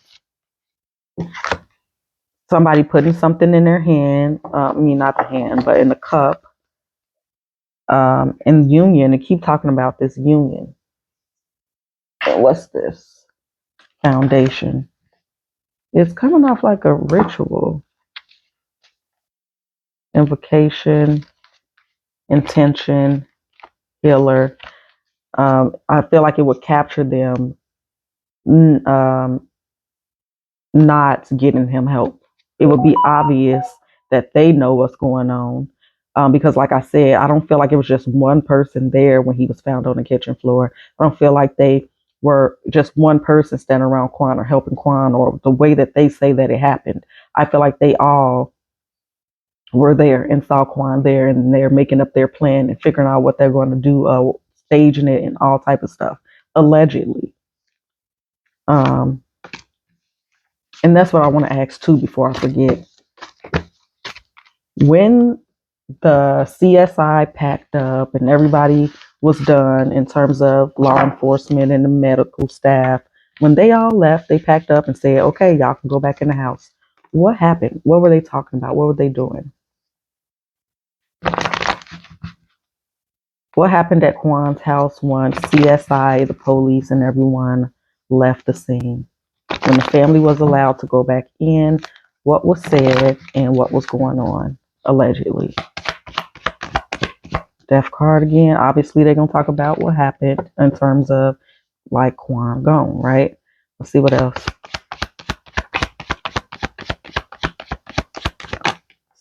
somebody putting something in their hand. Not the hand, but in the cup. In union, and keep talking about this union. And what's this? Foundation. It's coming off like a ritual. Invocation, intention, healer. I feel like it would capture them not getting him help. It would be obvious that they know what's going on. Because like I said, I don't feel like it was just one person there when he was found on the kitchen floor. I don't feel like they were just one person standing around Quan or helping Quan or the way that they say that it happened. I feel like they all were there and saw Quan there and they're making up their plan and figuring out what they're going to do, staging it and all type of stuff, allegedly. And that's what I want to ask too before I forget. When the CSI packed up and everybody was done in terms of law enforcement and the medical staff, when they all left, they packed up and said, okay, y'all can go back in the house. What happened? What were they talking about? What were they doing? What happened at Kwan's house once CSI, the police, and everyone left the scene? When the family was allowed to go back in, what was said and what was going on, allegedly. Death card again. Obviously, they're going to talk about what happened in terms of like Kwan gone, right? Let's see what else.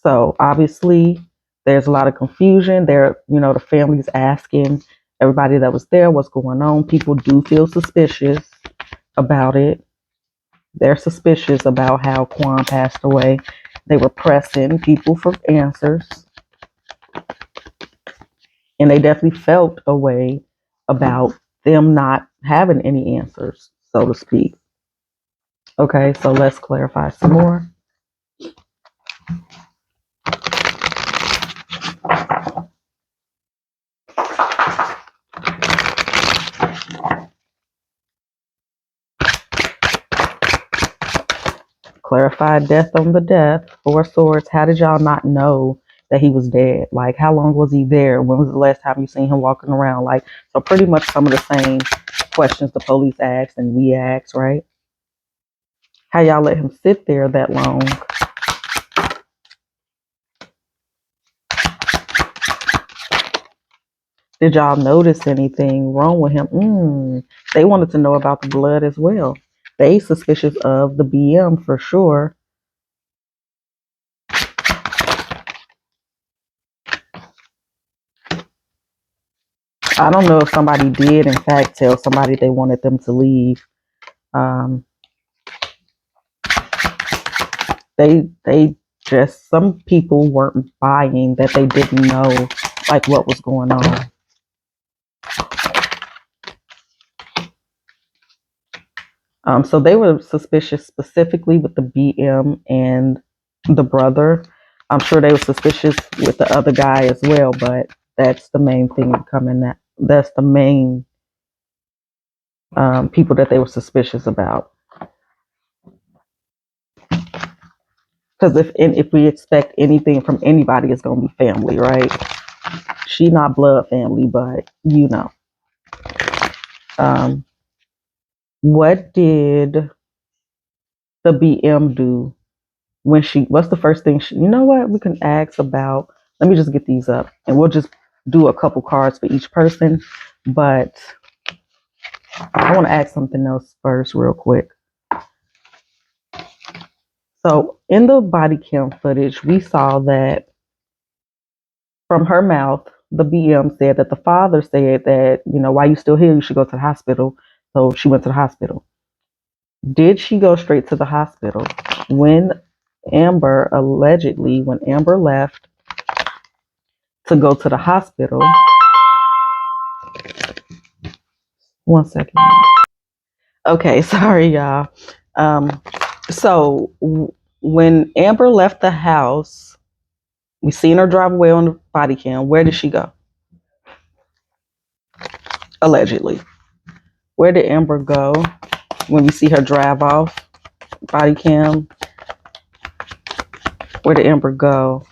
So obviously, there's a lot of confusion. The family's asking everybody that was there what's going on. People do feel suspicious about it. They're suspicious about how Kwan passed away. They were pressing people for answers. And they definitely felt a way about them not having any answers, so to speak. Okay, so let's clarify some more. Clarify death on the death. Four Swords. How did y'all not know that he was dead? Like, how long was he there? When was the last time you seen him walking around? Like, so pretty much some of the same questions the police asked and we asked, right? How y'all let him sit there that long? Did y'all notice anything wrong with him? They wanted to know about the blood as well. They suspicious of the BM for sure. I don't know if somebody did, in fact, tell somebody they wanted them to leave. Um, they just, some people weren't buying that they didn't know like what was going on. So they were suspicious specifically with the BM and the brother. I'm sure they were suspicious with the other guy as well, but that's the main thing coming. That's the main people that they were suspicious about. Because if we expect anything from anybody, it's gonna be family, right? She not blood family, but you know. Um, what did the BM do when what's the first thing you know what, we can ask about, let me just get these up and we'll just do a couple cards for each person, but I want to ask something else first real quick. So in the body cam footage, we saw that from her mouth, the BM said that the father said that, you know, why you still here, you should go to the hospital. So she went to the hospital. Did she go straight to the hospital when when Amber left to go to the hospital? One second. Okay, sorry, y'all. So when Amber left the house, we seen her drive away on the body cam. Where did she go? Allegedly. Where did Amber go when we see her drive off? Body cam. Where did Amber go?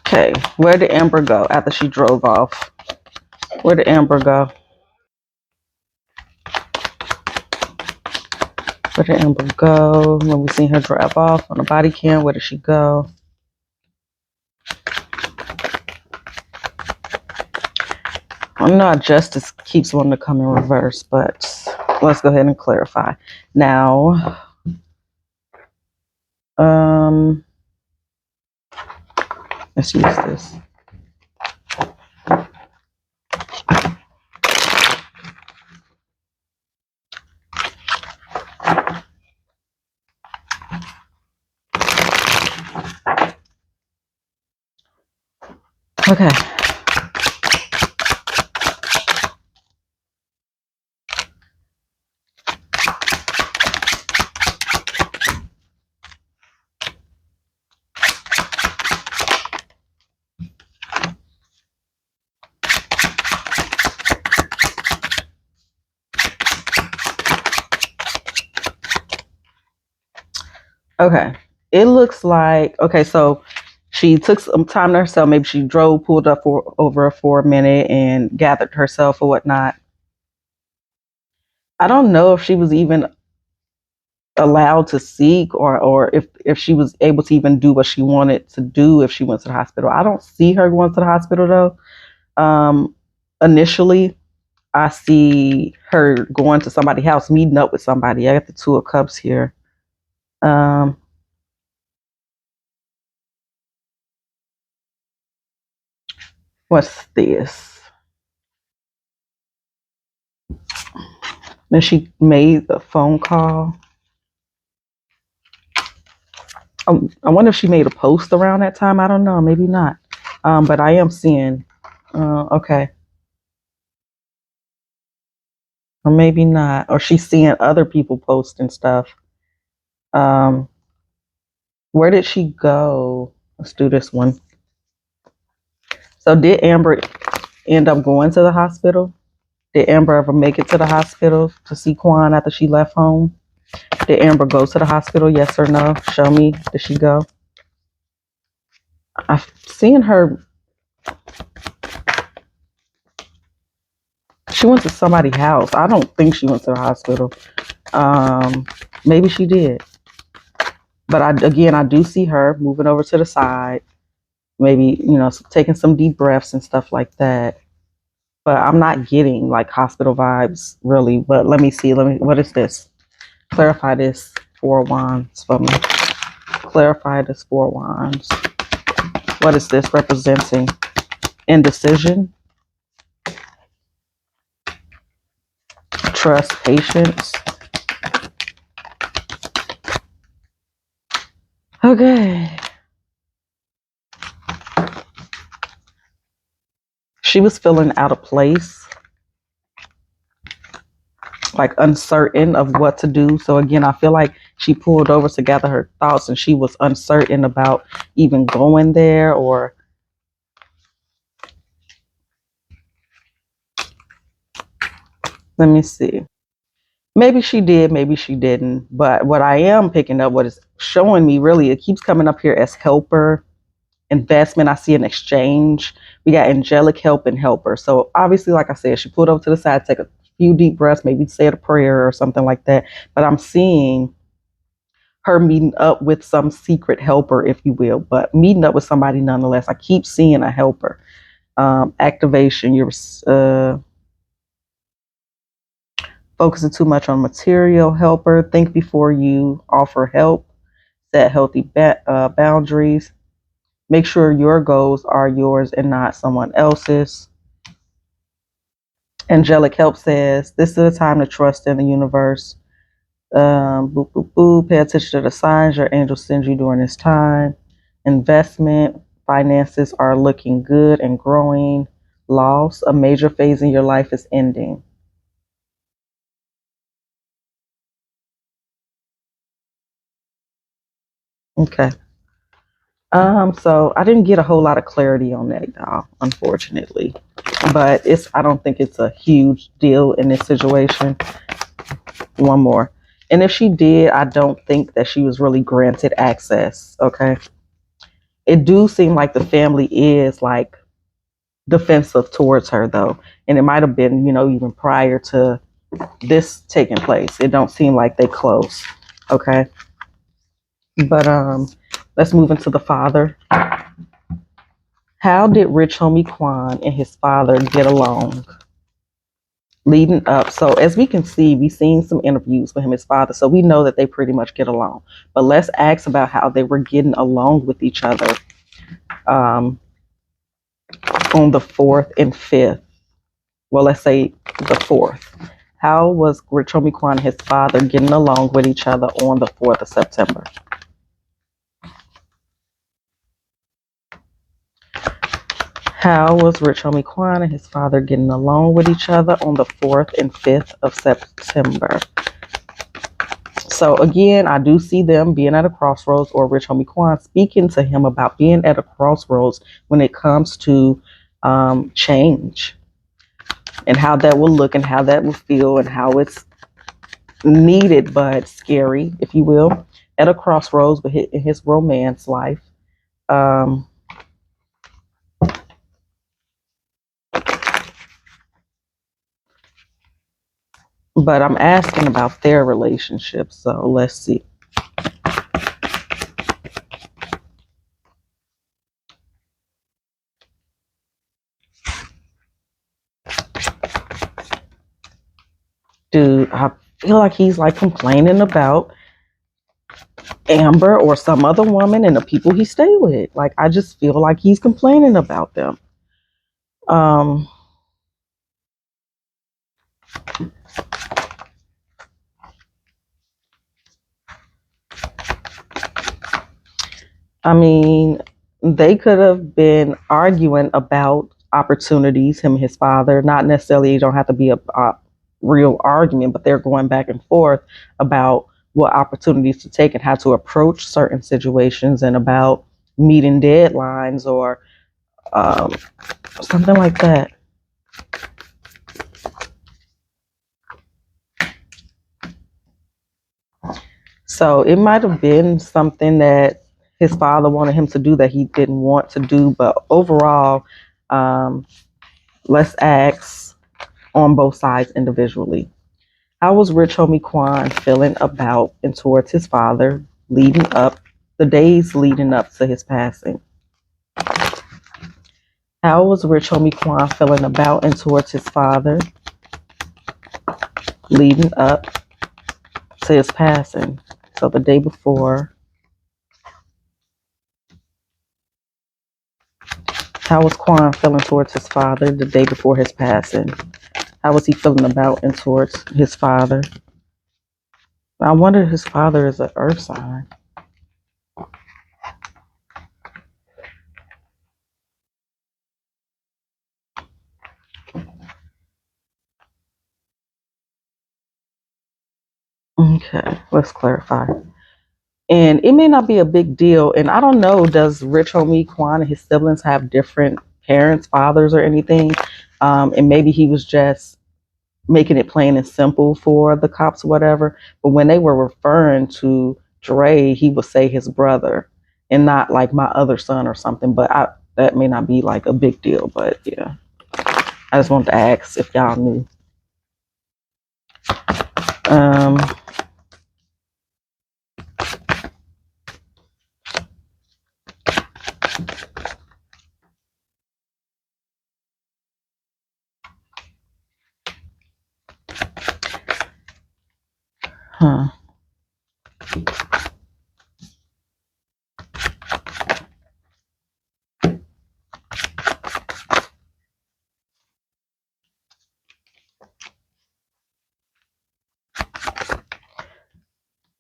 Okay, where did Amber go after she drove off? Where did Amber go? Where did Amber go when we seen her drive off on the body cam? Where did she go? I know justice keeps wanting to come in reverse, but let's go ahead and clarify. Now, let's use this. Okay. Okay. It looks like, okay, so she took some time to herself. Maybe she drove, pulled up over for a minute and gathered herself or whatnot. I don't know if she was even allowed to seek or if she was able to even do what she wanted to do if she went to the hospital. I don't see her going to the hospital though. Initially, I see her going to somebody's house, meeting up with somebody. I got the Two of Cups here. What's this? Then she made the phone call. I wonder if she made a post around that time. I don't know. Maybe not. But I am seeing. Okay. Or maybe not. Or she's seeing other people post and stuff. Where did she go? Let's do this one. So did Amber end up going to the hospital? Did Amber ever make it to the hospital to see Quan after she left home? Did Amber go to the hospital? Yes or no? Show me. Did she go? I've seen her. She went to somebody's house. I don't think she went to the hospital. Maybe she did. But I do see her moving over to the side, maybe, taking some deep breaths and stuff like that. But I'm not getting like hospital vibes really. But let me see. What is this? Clarify this Four of Wands for me. Clarify this Four of Wands. What is this representing? Indecision, trust, patience. Okay. She was feeling out of place, like uncertain of what to do. So again, I feel like she pulled over to gather her thoughts and she was uncertain about even going there, or let me see. Maybe she did, maybe she didn't. But what I am picking up, what is showing me really, it keeps coming up here as helper, investment. I see an exchange. We got angelic help and helper. So obviously, like I said, she pulled over to the side, take a few deep breaths, maybe say a prayer or something like that. But I'm seeing her meeting up with some secret helper, if you will, but meeting up with somebody nonetheless. I keep seeing a helper. Activation. You're focusing too much on material. Helper. Think before you offer help. Set healthy boundaries. Make sure your goals are yours and not someone else's. Angelic help says this is the time to trust in the universe. Boo, boo, boo. Pay attention to the signs your angel sends you during this time. Investment, finances are looking good and growing. Loss, a major phase in your life is ending. Okay. So I didn't get a whole lot of clarity on that, y'all, unfortunately. But I don't think it's a huge deal in this situation. One more. And if she did, I don't think that she was really granted access. Okay. It do seem like the family is like defensive towards her though. And it might have been, even prior to this taking place. It don't seem like they close. Okay. But let's move into the father. How did Rich Homie Quan and his father get along leading up? So as we can see, we've seen some interviews with him and his father, so we know that they pretty much get along. But let's ask about how they were getting along with each other on the 4th and 5th. Well, let's say the 4th. How was Rich Homie Quan and his father getting along with each other on the 4th of September? How was Rich Homie Quan and his father getting along with each other on the 4th and 5th of September? So again, I do see them being at a crossroads, or Rich Homie Quan speaking to him about being at a crossroads when it comes to change and how that will look and how that will feel and how it's needed but scary, if you will, at a crossroads with his romance life. But I'm asking about their relationship, so let's see. Dude, I feel like he's like complaining about Amber or some other woman and the people he stay with. Like, I just feel like he's complaining about them. I mean, they could have been arguing about opportunities, him and his father. Not necessarily, it don't have to be a real argument, but they're going back and forth about what opportunities to take and how to approach certain situations and about meeting deadlines or something like that. So it might have been something that his father wanted him to do that he didn't want to do. But overall, let's ask on both sides individually. How was Rich Homie Quan feeling about and towards his father leading up the days leading up to his passing. How was Rich Homie Quan feeling about and towards his father leading up to his passing? So the day before. How was Quan feeling towards his father the day before his passing? How was he feeling about and towards his father? I wonder if his father is an earth sign. Okay, let's clarify. And it may not be a big deal. And I don't know, does Rich Homie Quan and his siblings have different parents, fathers, or anything? And maybe he was just making it plain and simple for the cops, whatever. But when they were referring to Dre, he would say his brother and not like my other son or something. But that may not be like a big deal. But yeah, I just wanted to ask if y'all knew. Um, huh.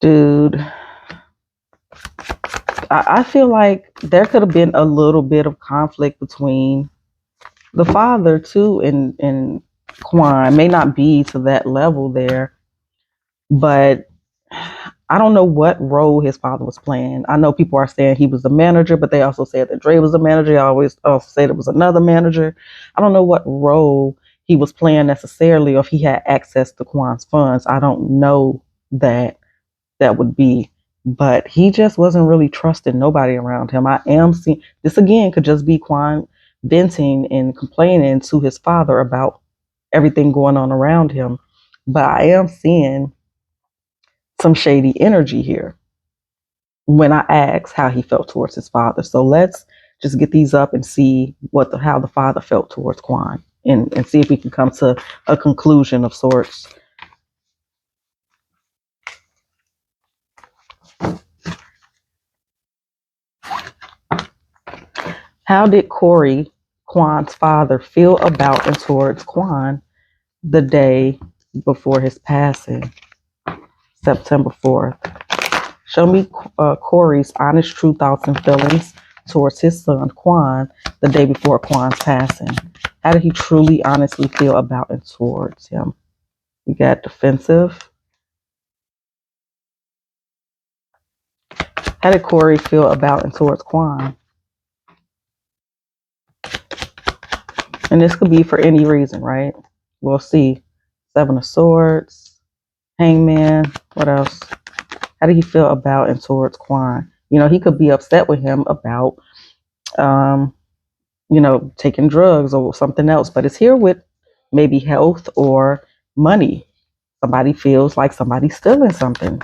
Dude, I feel like there could have been a little bit of conflict between the father too and Quan. May not be to that level there, but I don't know what role his father was playing. I know people are saying he was the manager, but they also said that Dre was the manager. They always also said it was another manager. I don't know what role he was playing necessarily, or if he had access to Quan's funds. I don't know that would be, but he just wasn't really trusting nobody around him. I am seeing this again could just be Quan venting and complaining to his father about everything going on around him, but I am seeing some shady energy here when I asked how he felt towards his father. So let's just get these up and see how the father felt towards Quan, and see if we can come to a conclusion of sorts. How did Corey, Quan's father, feel about and towards Quan the day before his passing, September 4th? Show me Corey's honest, true thoughts and feelings towards his son, Quan, the day before Quan's passing. How did he truly, honestly feel about and towards him? We got defensive. How did Corey feel about and towards Quan? And this could be for any reason, right? We'll see. Seven of Swords, Hangman, what else? How did he feel about and towards Quan? You know, he could be upset with him about, taking drugs or something else, but it's here with maybe health or money. Somebody feels like somebody's stealing something.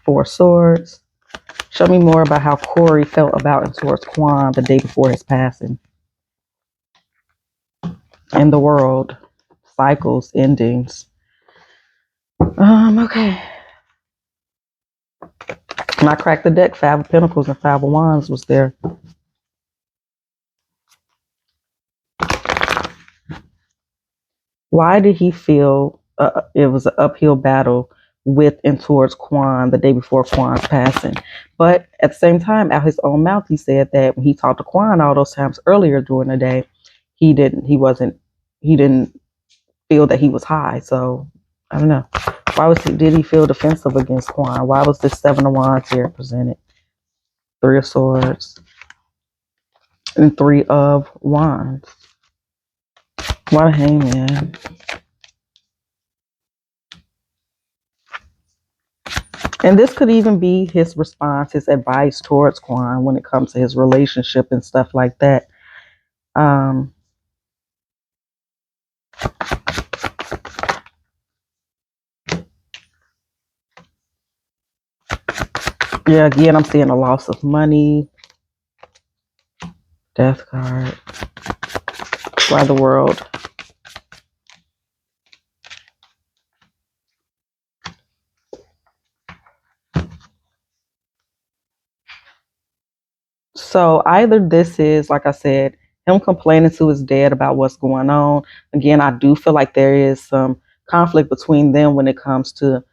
Four Swords. Show me more about how Corey felt about and towards Quan the day before his passing. In the world, cycles, endings. Okay. When I cracked the deck, Five of Pentacles and Five of Wands was there. Why did he feel it was an uphill battle with and towards Quan the day before Quan's passing? But at the same time, out his own mouth, he said that when he talked to Quan all those times earlier during the day, he didn't feel that he was high. So I don't know. Did he feel defensive against Quan? Why was this Seven of Wands here presented? Three of Swords and Three of Wands. Why the Hangman? And this could even be his response, his advice towards Quan when it comes to his relationship and stuff like that. Um, Yeah, again, I'm seeing a loss of money. Death card. Why the world? So either this is, like I said, him complaining to his dad about what's going on. Again, I do feel like there is some conflict between them when it comes to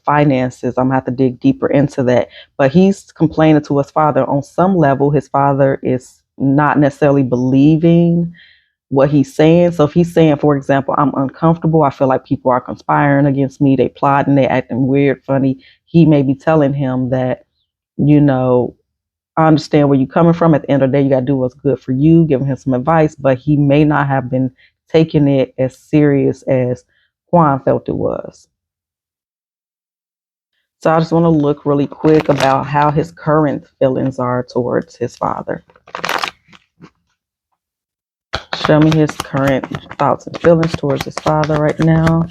finances. I'm gonna have to dig deeper into that. But he's complaining to his father on some level. His father is not necessarily believing what he's saying. So if he's saying, for example, I'm uncomfortable, I feel like people are conspiring against me, they plotting, they acting weird, funny. He may be telling him that, you know, I understand where you're coming from. At the end of the day, you got to do what's good for you, giving him some advice, but he may not have been taking it as serious as Juan felt it was. So I just want to look really quick about how his current feelings are towards his father. Show me his current thoughts and feelings towards his father right now.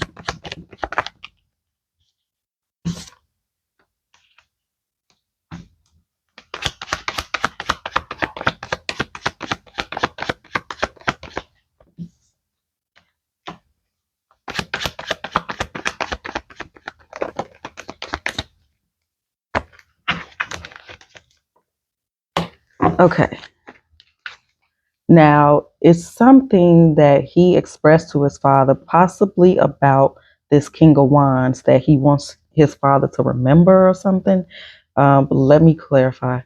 Okay. Now, it's something that he expressed to his father, possibly about this King of Wands that he wants his father to remember or something. But let me clarify.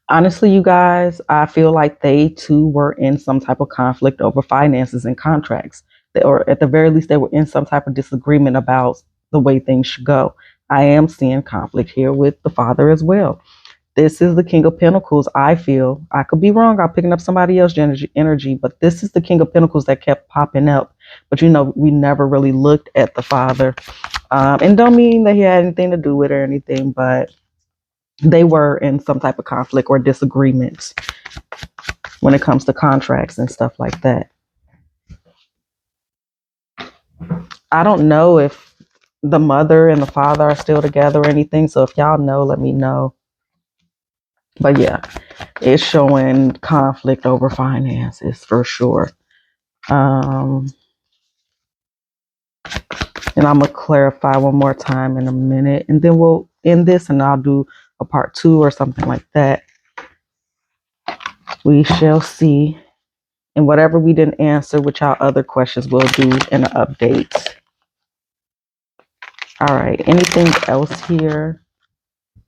Honestly, you guys, I feel like they too were in some type of conflict over finances and contracts, or at the very least, they were in some type of disagreement about the way things should go. I am seeing conflict here with the father as well. This is the King of Pentacles. I feel I could be wrong. I'm picking up somebody else's energy, but this is the King of Pentacles that kept popping up. But we never really looked at the father, and don't mean that he had anything to do with it or anything, but they were in some type of conflict or disagreements when it comes to contracts and stuff like that. I don't know if the mother and the father are still together or anything. So if y'all know, let me know. But yeah, it's showing conflict over finances for sure. Um, and I'm gonna clarify one more time in a minute, and then we'll end this, and I'll do a part 2 or something like that. We shall see. And whatever we didn't answer, which our other questions we'll do in an update. All right. Anything else here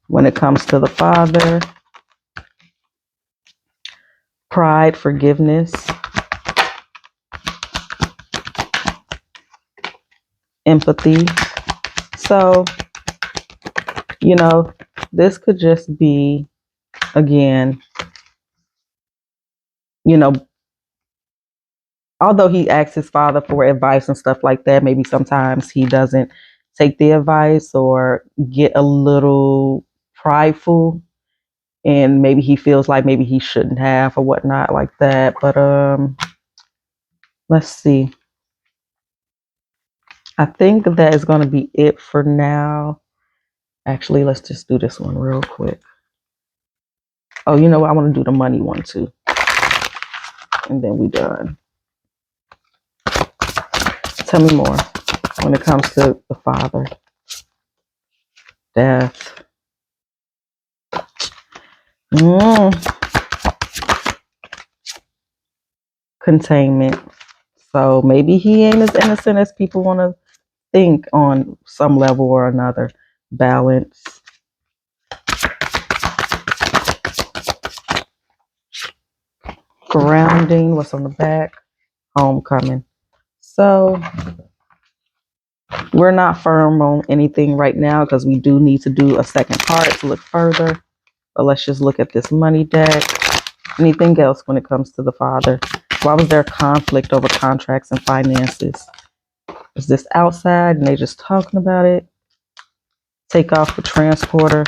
when it comes to the father? Pride, forgiveness, empathy. So, this could just be, again, you know, although he asks his father for advice and stuff like that, maybe sometimes he doesn't take the advice or get a little prideful, and maybe he feels like maybe he shouldn't have or whatnot like that. But let's see. I think that is going to be it for now. Actually, let's just do this one real quick. Oh, you know what? I want to do the money one too. And then we done. Tell me more when it comes to the father. Death. Containment. So maybe he ain't as innocent as people want to think on some level or another. Balance. Grounding. What's on the back? Homecoming. So we're not firm on anything right now because we do need to do a second part to look further. But let's just look at this money deck. Anything else when it comes to the father? Why was there conflict over contracts and finances? Is this outside and they just talking about it? Take off the transporter.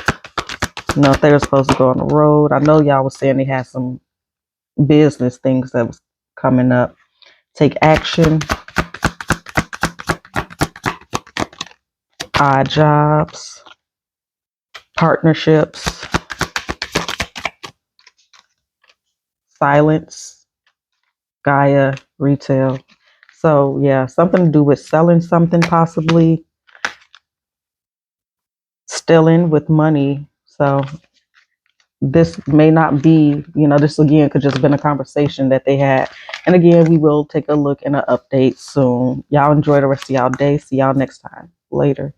If they were supposed to go on the road. I know y'all was saying they had some business things that was coming up. Take action. Odd jobs. partnerships, silence, Gaia, retail. So yeah, something to do with selling something, possibly stealing with money. So this may not be, this again could just been a conversation that they had. And again, we will take a look and an update soon. Y'all enjoy the rest of y'all day. See y'all next time. Later.